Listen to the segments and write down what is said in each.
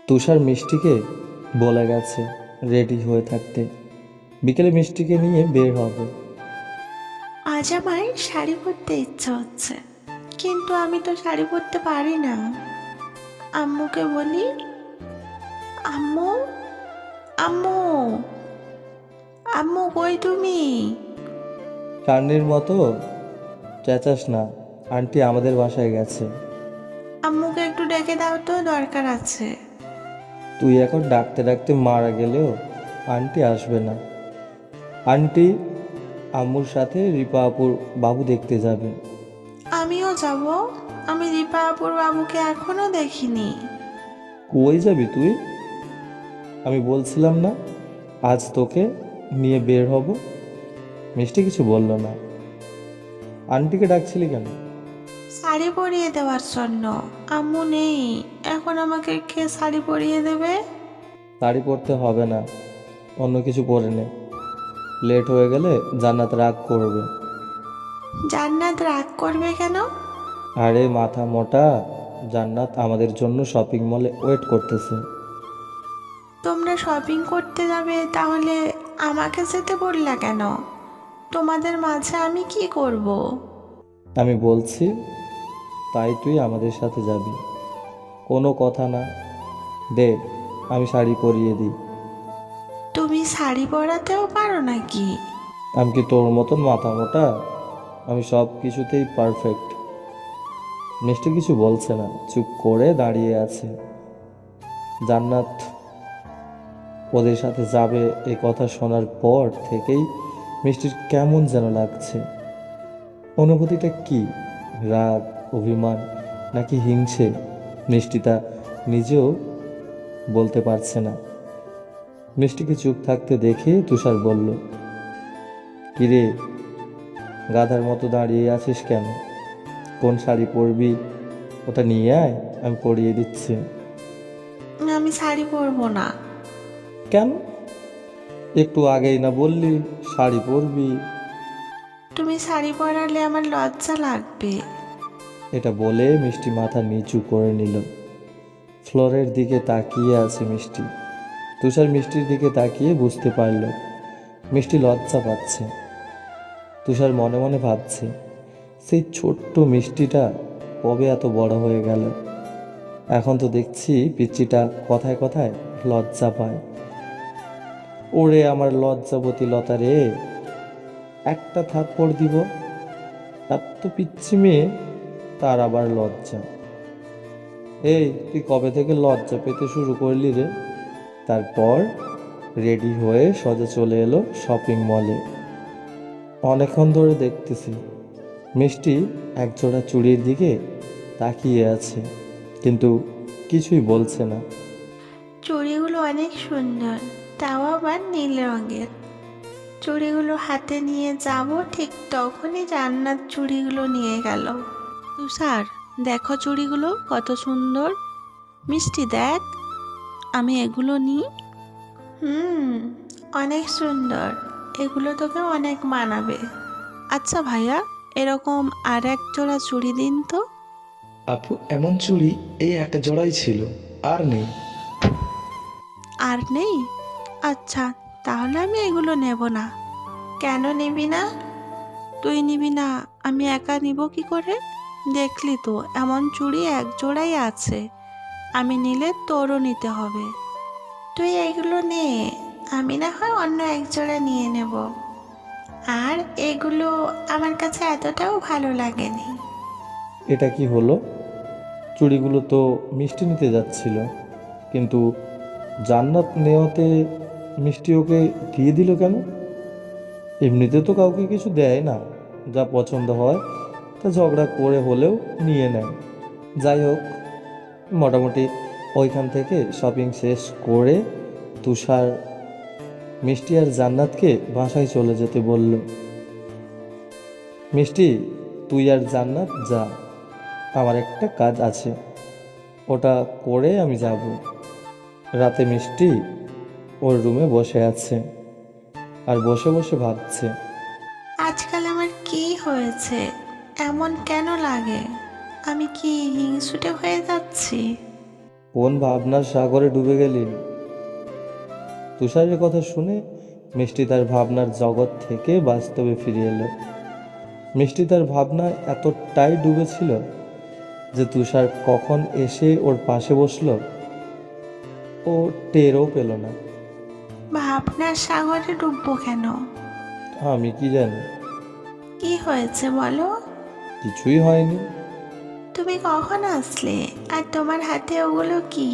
তুষার মিষ্টিকে বলে গেছে রেডি হয়ে থাকতে, বিকেলে মিষ্টিকে নিয়ে বের হবে। আজ আমার শাড়ি পরতে ইচ্ছা হচ্ছে, কিন্তু আমি তো শাড়ি পরতে পারি না। আম্মুকে বলি, আম্মু, আম্মু, আম্মু কই তুমি? চাঁদনির মতো চেঁচাস না, আন্টি আমাদের বাসায় গেছে। আম্মুকে একটু ডেকে দাও তো, দরকার আছে। তুই এখন ডাকতে ডাকতে মারা গেলেও আন্টি আসবে না। আন্টি আম্মুর সাথে রিপা আপুর বাবু দেখতে যাবে। আমিও যাব। আমি রিপা আপুর বাবুকে এখনো দেখিনি। কই যাবি তুই? আমি বলছিলাম না আজ তোকে নিয়ে বের হব। মিষ্টি কিছু বলল না। আন্টিকে ডাকছিলি কেন? শাড়ি পরিয়ে দেওয়ার জন্য। আম্মু নেই, এখন আমাকে কে শাড়ি পরিয়ে দেবে? শাড়ি পরতে হবে না, অন্য কিছু পরে নে। লেট হয়ে গেলে জান্নাত রাগ করবে। জান্নাত রাগ করবে কেন? আরে মাথা মোটা, জান্নাত আমাদের জন্য শপিং মলে ওয়েট করতেছে। তোমরা শপিং করতে যাবে, তাহলে আমাকে যেতে বললা কেন? তোমাদের মাঝে আমি কি করব? আমি বলছি তাই তুই আমাদের সাথে যাবি। কোনো কথা না, দে আমি শাড়ি পরিয়ে দিই। তুমি শাড়ি পরাতেও পারো নাকি? আমি কি তোর মতন মাথা মোটা? আমি সব কিছুতেই পারফেক্ট। মিষ্টি কিছু বলছে না, চুপ করে দাঁড়িয়ে আছে। জান্নাত ওদের সাথে যাবে এই কথা শোনার পর থেকেই মিষ্টির কেমন যেন লাগছে। অনুভূতিটা কি? রাগ, অভিমান নাকি হিংসে? মিষ্টি তা নিজেও বলতে পারছে না। মিষ্টিকে চুপ থাকতে দেখে তুষার বলল, কিরে গাধার মতো দাঁড়িয়ে আছিস কেন? কোন শাড়ি পরবি ওটা নিয়ে আয়, আমি পরিয়ে দিচ্ছি। আমি শাড়ি পরবো না। কেন? একটু আগেই না বললি শাড়ি পরবি? তুমি শাড়ি পরালে আমার লজ্জা লাগবে। এটা বলে মিষ্টি মাথা নিচু করে নিল। ফ্লোরের দিকে তাকিয়ে আছে মিষ্টি। তুষার মিষ্টির দিকে তাকিয়ে বুঝতে পারল মিষ্টি লজ্জা পাচ্ছে। তুষার মনে মনে ভাবছে, সেই ছোট্ট মিষ্টিটা কবে এত বড় হয়ে গেল। এখন তো দেখছি পিচ্চিটা কথায় কথায় লজ্জা পায়। ওরে আমার লজ্জাবতী লতা রে, একটা থাপ্পড় দিব। এত পিচ্ছি মেয়ে, তার আবার লজ্জা। এই তুই কবে থেকে লজ্জা পেতে শুরু করলি রে? তারপর রেডি হয়ে সোজা চলে এলো শপিং মলে। অনেকক্ষণ ধরে দেখতেছি মিষ্টি একজোড়া চুড়ির দিকে তাকিয়ে আছে, কিন্তু কিছুই বলছে না। চুড়িগুলো অনেক সুন্দর, তাও আবার নীল রঙের। চুড়িগুলো হাতে নিয়ে যাব, ঠিক তখনই জান্নাত চুড়িগুলো নিয়ে গেল। তুষার, দেখো চুড়িগুলো কত সুন্দর। মিষ্টি দেখ, আমি এগুলো নিই। হুম, অনেক সুন্দর। এগুলো তোকে অনেক মানাবে। আচ্ছা ভাইয়া, এরকম আর এক জোড়া চুড়ি দিন তো। আপু, এমন চুড়ি এই একটা জোড়াই ছিল, আর নেই। আর নেই? আচ্ছা, তাহলে আমি এগুলো নেব না। কেন নিবি না? তুই নিবি না, আমি একা নিব কি করে? দেখলি তো এমন চুড়ি এক জোড়াই আছে, আমি নিলে তোরও নিতে হবে। তুই এগুলো নে, আমি না হয় অন্য এক জোড়া নিয়ে নেব। আর এগুলো আমার কাছে এতটাও ভালো লাগেনি। এটা কি হলো? চুড়িগুলো তো মিষ্টি নিতে যাচ্ছিল, কিন্তু জান্নাত নেওয়াতে মিষ্টি ওকে দিয়ে দিল কেন? এমনিতে তো কাউকে কিছু দেয় না, যা পছন্দ হয় তা ঝগড়া করে হলেও নিয়ে নেয়। যাই হোক, মোটামুটি ওইখান থেকে শপিং শেষ করে তুষার মিষ্টি আর জান্নাতকে বাসায় চলে যেতে বলল। মিষ্টি, তুই আর জান্নাত যা, আমার একটা কাজ আছে, ওটা করে আমি যাব। রাতে মিষ্টি ওর রুমে বসে আছে আর বসে বসে ভাবছে, আজকাল আমার কি হয়েছে? এমন কেন লাগে? আমি কি হিংসুটে হয়ে যাচ্ছি? কোন ভাবনার সাগরে ডুবে গেলি? তুষারের কথা শুনে মিষ্টি তার ভাবনার জগৎ থেকে বাস্তবে ফিরে এলো। মিষ্টি তার ভাবনায় এতটাই ডুবেছিল যে তুষার কখন এসে ওর পাশে বসলো ও টেরও পেল না। ভাবনার সাগরে ডুববো কেন? আমি কি জানি। কি হয়েছে বলো? কিছুই হয়নি। তুমি কখন আসলে? আর তোমার হাতে ওগুলো কি?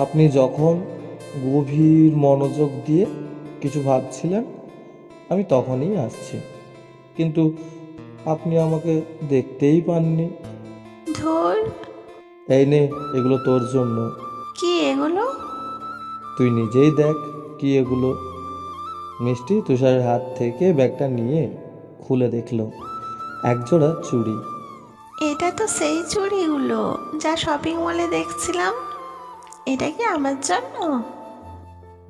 আপনি যখন গভীর মনোযোগ দিয়ে কিছু ভাবছিলেন আমি তখনই আসছি, কিন্তু আপনি আমাকে দেখতেই পাননি। ধুর, এই নে, এগুলো তোর জন্য। কি এগুলো? তুই নিজেই দেখ কি এগুলো। মিষ্টি তুষারের হাত থেকে ব্যাগটা নিয়ে খুলে দেখলো একজোড়া চুড়ি। এটা তো সেই চুড়িগুলো যা শপিং মলে দেখছিলাম। এটা কি আমার জন্য?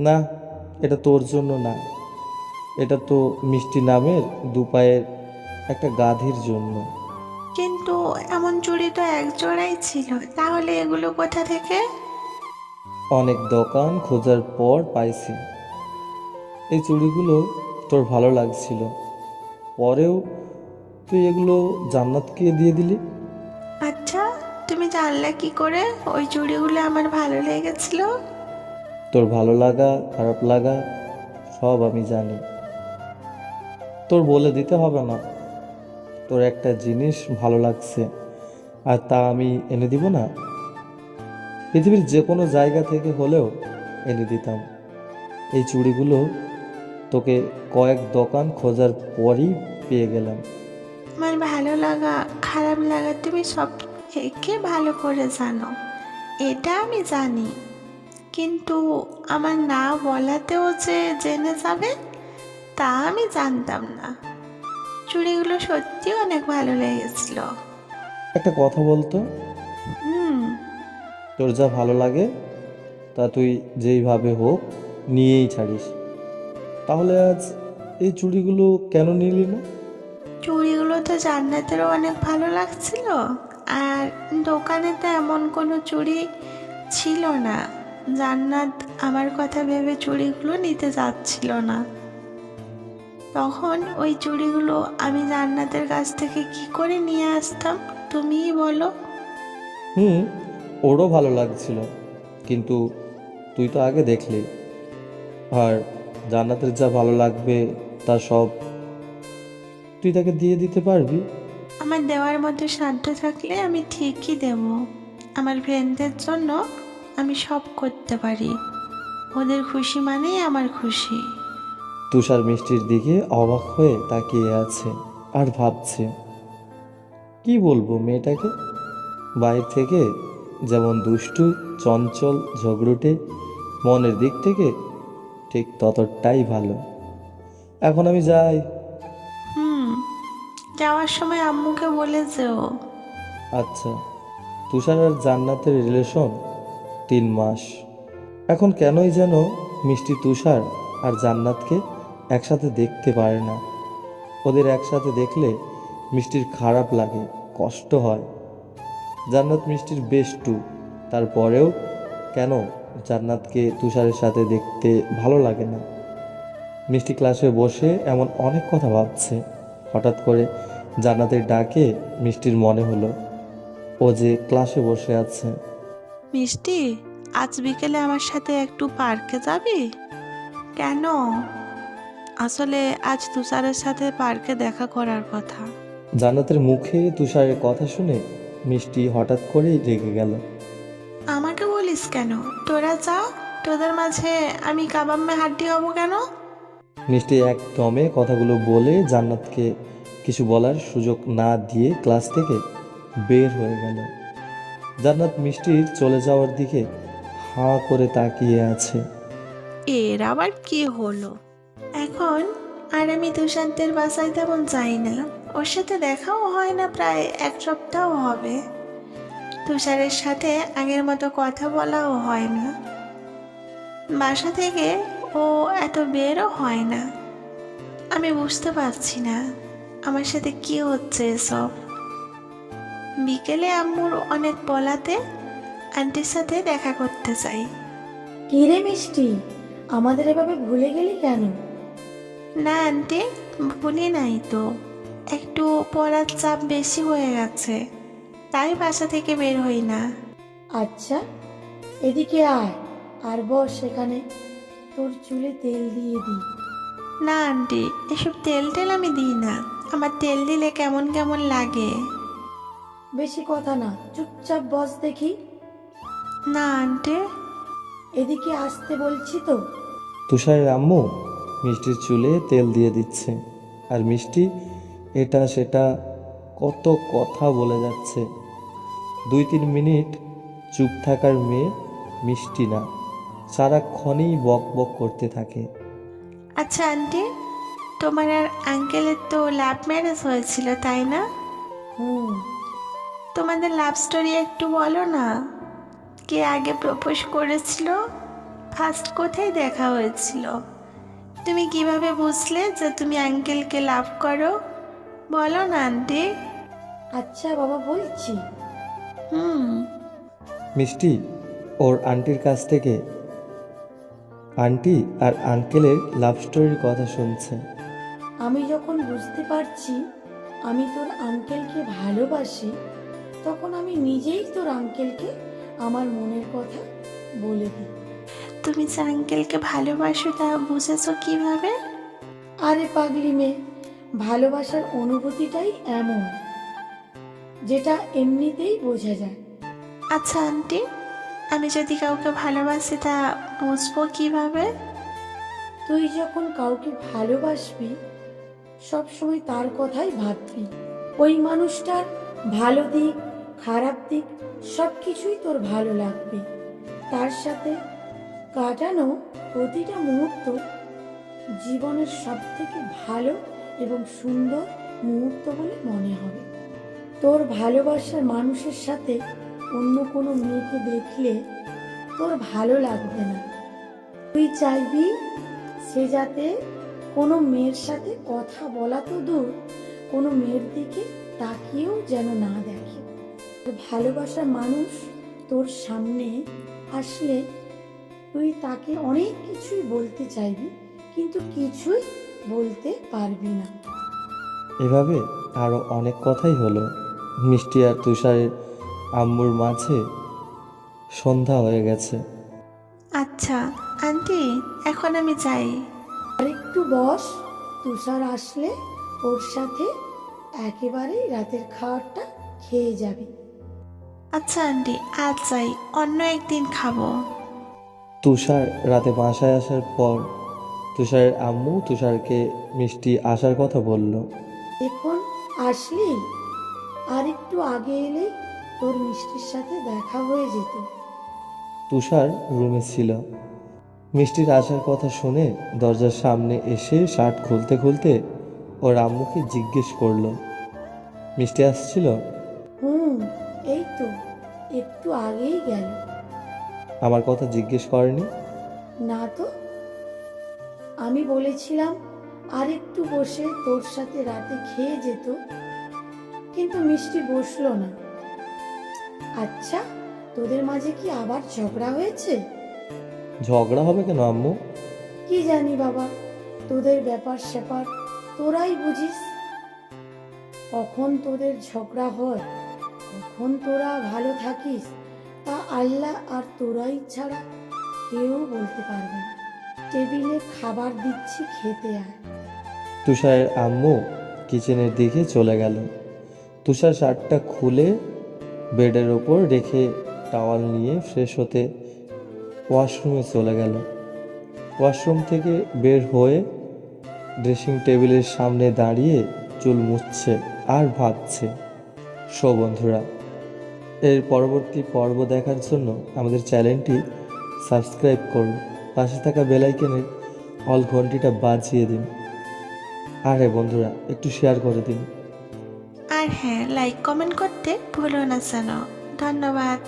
না, এটা তোর জন্য না, এটা তো মিষ্টি নামের দুপায়ের একটা গাধীর জন্য। কিন্তু এমন চুড়ি তো এক জোড়াই ছিল, তাহলে এগুলো কোথা থেকে? অনেক দোকান খোঁজার পর পাইছি। এই চুড়িগুলো তোর ভালো লাগছিল, পরেও তুই এগুলো জান্নাতকে দিয়ে দিলি। আচ্ছা, তুমি জানলে কি করে ওই চুড়িগুলো আমার ভালো লেগেছিল? তোর ভালো লাগা খারাপ লাগা সব আমি জানি, তোর বলে দিতে হবে না। তোর একটা জিনিস ভালো লাগছে আর তা আমি এনে দিব না? পৃথিবীর যে কোনো জায়গা থেকে হলেও এনে দিতাম। এই চুড়িগুলো তোকে কয়েক দোকান খোঁজার পরই পেয়ে গেলাম। আমার ভালো লাগা খারাপ লাগা তুমি সব থেকে ভালো করে জানো, এটা আমি জানি। কিন্তু আমার না বলাতেও যে জেনে যাবে তা আমি জানতাম না। চুড়িগুলো সত্যি অনেক ভালো লেগেছিল। একটা কথা বলতো, হুম। তোর যা ভালো লাগে তা তুই যেইভাবে হোক নিয়েই ছাড়িস। তাহলে আজ এই চুড়িগুলো কেন নিলি না? চুড়িগুলো তো জান্নাতেরও অনেক ভালো লাগছিল, আর দোকানে তো এমন কোনো চুড়ি ছিল না। জান্নাত আমার কথা ভেবে চুড়িগুলো নিতে যাচ্ছিল না। তখন ওই চুড়িগুলো আমি জান্নাতের কাছ থেকে কি করে নিয়ে আসতাম তুমিই বলো। হুম, ওরও ভালো লাগছিল, কিন্তু তুই তো আগে দেখলি। আর জান্নাতের যা ভালো লাগবে তা সব তুই তাকে দিয়ে দিতে পারবি। আমার দেওয়ার মতো সাধ্য থাকলে আমি ঠিকই দেব। আমার ফ্রেন্ডদের জন্য আমি সব করতে পারি। ওদের খুশি মানেই আমার খুশি। তুষার মিষ্টির দিকে অবাক হয়ে তাকিয়ে আছে আর ভাবছে কি বলবো মেয়েটাকে। বাইরে থেকে যেমন দুষ্টু চঞ্চল ঝগড়ুটে, মনের দিক থেকে ঠিক ততটাই ভালো। এখন আমি যাই। হুম, যাওয়ার সময় আম্মুকে বলে যেও। আচ্ছা। তুষার আর জান্নাতের রিলেশন 3 মাস। এখন কেনই যেন মিষ্টি তুষার আর জান্নাতকে একসাথে দেখতে পারে না। ওদের একসাথে দেখলে মিষ্টির খারাপ লাগে, কষ্ট হয়। জান্নাত মিষ্টির বেস্টু, তারপরেও কেন জান্নাতকে তুষারের সাথে দেখতে ভালো লাগে না। মিষ্টি ক্লাসে বসে এমন অনেক কথা ভাবছে। হঠাৎ করে জান্নাতের ডাকে মিষ্টির মনে হলো ও যে ক্লাসে বসে আছে। মিষ্টি, আজ বিকেলে আমার সাথে একটু পার্কে যাবি? কেন? আসলে আজ তুষারের সাথে পার্কে দেখা করার কথা। জান্নাতের মুখে তুষারের কথা শুনে মিষ্টি হঠাৎ করেই রেগে গেল। আমাকে বলিস কেন? তোরা যা, তোদের মাঝে আমি কাবাম্মে হাড্ডি হব কেন? মিষ্টি একদমে কথাগুলো বলে জান্নাতকে কিছু বলার সুযোগ না দিয়ে ক্লাস থেকে বের হয়ে গেল। জান্নাত মিষ্টির চলে যাওয়ার দিকে হাঁ করে তাকিয়ে আছে। এর আবার কি হলো? এখন আর আমি তুষারদের বাসায় তেমন যাই না। ওর সাথে দেখাও হয় না, প্রায় 1 সপ্তাহ হবে। তুষারের সাথে আগের মতো কথা বলাও হয় না। বাসা থেকে ও এত বেরও হয় না। আমি বুঝতে পারছি না আমার সাথে কি হচ্ছে এসব। বিকেলে আম্মুর অনেক বলাতে আন্টির সাথে দেখা করতে চাই। কি রে মিষ্টি, আমাদের এভাবে ভুলে গেলি কেন? না আন্টি, ভুলি নাই তো, একটু পড়ার চাপ বেশি হয়ে গেছে, তাই বাসা থেকে বের হই না। আচ্ছা, এদিকে আয় আর বস সেখানে, তোর চুলে তেল দিয়ে দিই। না আন্টি, এসব তেল টেল আমি দিই না, আমার তেল দিলে কেমন কেমন লাগে। বেশি কথা না, চুপচাপ বস দেখি। না আন্টি। এদিকে আসতে বলছি তো। তুষারের আম্মু মিষ্টির চুলে তেল দিয়ে দিচ্ছে, আর মিষ্টি এটা সেটা কত কথা বলে যাচ্ছে। 2-3 মিনিট চুপ থাকার মেয়ে মিষ্টি না, সারাক্ষণই বক বক করতে থাকে। আচ্ছা আন্টি, তোমার আর আঙ্কেলের তো লাভ ম্যারেজ হয়েছিল তাই না? হুম, তোমাদের লাভ স্টোরি একটু বলো না, কে আগে প্রপোজ করেছিল, ফার্স্ট কোথায় দেখা হয়েছিল, তুমি কিভাবে বুঝলে যে তুমি আঙ্কেলকে লাভ করো, বলো না আন্টি। আচ্ছা বাবা, বলছি। হুম। মিষ্টি ওর আন্টির কাছ থেকে আন্টি আর আঙ্কেলের লাভ স্টোরির কথা শুনছে। আমি যখন বুঝতে পারছি আমি তোর আঙ্কেলকে ভালোবাসি, তখন আমি নিজেই তোর আঙ্কেলকে আমার মনের কথা বলে দিই। তুমি যে আঙ্কেলকে ভালোবাসো তা বুঝেছো কিভাবে? আরে পাগলি মেয়ে, ভালোবাসার অনুভূতিটাই এমন, যেটা এমনিতেই বোঝা যায়। আচ্ছা আন্টি, আমি যদি কাউকে ভালোবাসি তা বুঝবো কিভাবে? তুই যখন কাউকে ভালোবাসবি সবসময় তার কথাই ভাববি। ওই মানুষটার ভালো দিক খারাপ দিক সব কিছুই তোর ভালো লাগবে। তার সাথে কাটানো প্রতিটা মুহূর্ত জীবনের সব থেকে ভালো এবং সুন্দর মুহূর্ত বলে মনে হবে। তোর ভালোবাসার মানুষের সাথে অন্য কোনো মেয়েকে দেখলে তোর ভালো লাগবে না। তুই চাইবি সে যাতে কোনো মেয়ের সাথে কথা বলা তো দূর, কোনো মেয়ের দিকে তাকিয়েও যেন না দেখে। তোর ভালোবাসার মানুষ তোর সামনে আসলে তুই তাকে অনেক কিছুই বলতে চাইবি, কিন্তু কিছুই বলতে পারবি না। এভাবে আরও অনেক কথাই হলো। মিষ্টি আর তুষারের আম্মুর মাঝে সন্ধ্যা হয়ে গেছে। আচ্ছা আন্টি, এখন আমি যাই। আর একটু বস, তুষার আসলে ওর সাথে একেবারেই রাতের খাবারটা খেয়ে যাবি। আচ্ছা আন্টি, আজ যাই, অন্য একদিন খাবো। তুষার রাতে বাসায় আসার পর তুষারের আম্মু তুষারকে মিষ্টি আসার কথা বলল। এখন আসলি, আর একটু আগে এলেই তোর মিষ্টির সাথে দেখা হয়ে যেত। তুষার রুমে ছিল। মিষ্টির আসার কথা শুনে দরজার সামনে এসে শার্ট খুলতে খুলতে ওর আম্মুকে জিজ্ঞেস করলো, মিষ্টি আসছিল? হুম, এই তো একটু আগেই গেল। আমার কথা জিজ্ঞেস করেনি? না তো, আমি বলেছিলাম আর একটু বসে তোর সাথে রাতে খেয়ে যেত, কিন্তু মিষ্টি বসলো না। আচ্ছা, তোদের মাঝে কি আবার ঝগড়া হয়েছে? ঝগড়া হবে কেন আম্মু? কি জানি বাবা, তোদের ব্যাপার স্যাপার তোরাই বুঝিস। কখন তোদের ঝগড়া হয়, কখন তোরা ভালো থাকিস, তা আল্লাহ আর তোরাই ছাড়া কেউ বলতে পারবে না। টেবিলে খাবার দিচ্ছি, খেতে আয়। তুষারের আম্মু কিচেনের দিকে চলে গেল। তুষার শার্টটা খুলে বেডের ওপর রেখে টাওয়াল নিয়ে ফ্রেশ হতে ওয়াশরুমে চলে গেল। ওয়াশরুম থেকে বের হয়ে ড্রেসিং টেবিলের সামনে দাঁড়িয়ে চুল মুছছে আর ভাবছে। সো বন্ধুরা, এর পরবর্তী পর্ব দেখার জন্য আমাদের চ্যানেলটি সাবস্ক্রাইব করুন, পাশে থাকা বেল আইকনের অল ঘন্টিটা বাজিয়ে দিন, আর হ্যাঁ বন্ধুরা, একটু শেয়ার করে দিন। আর হ্যাঁ, লাইক কমেন্ট করতে ভুলো না যেন। ধন্যবাদ।